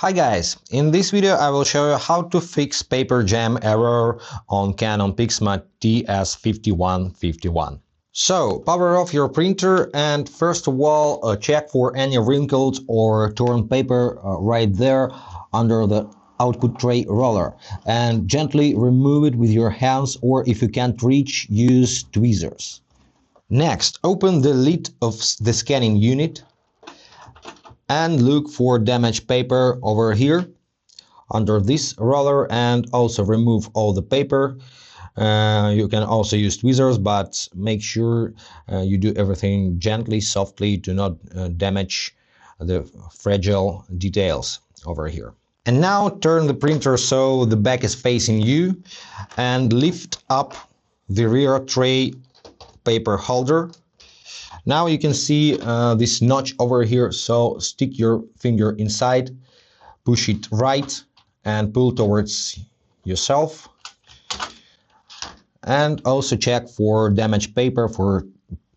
Hi guys, in this video I will show you how to fix paper jam error on Canon Pixma TS5151. So, power off your printer and first of all check for any wrinkles or torn paper right there under the output tray roller and gently remove it with your hands, or if you can't reach, use tweezers. Next, open the lid of the scanning unit and look for damaged paper over here under this roller, and also remove all the paper. You can also use tweezers, but make sure you do everything gently, softly, to not damage the fragile details over here. And now turn the printer so the back is facing you and lift up the rear tray paper holder. Now you can see this notch over here, so stick your finger inside, push it right and pull towards yourself. And also check for damaged paper, for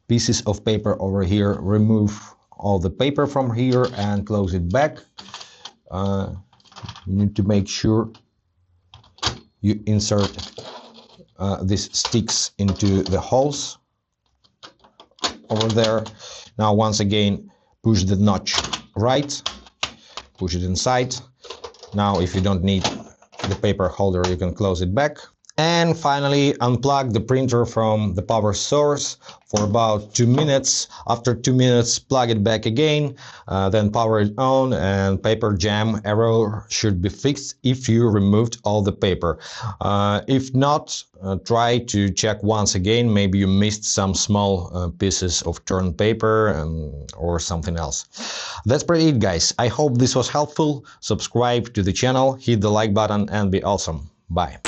pieces of paper over here. Remove all the paper from here and close it back. You need to make sure you insert these sticks into the holes over there. Now once again push the notch right, push it inside. Now if you don't need the paper holder, you can close it back. And finally unplug the printer from the power source for about 2 minutes. After 2 minutes, plug it back again, then power it on, and paper jam error should be fixed if you removed all the paper. If not, try to check once again. Maybe you missed some small pieces of torn paper or something else. That's pretty it, guys. I hope this was helpful. Subscribe to the channel, hit the like button, and be awesome. Bye.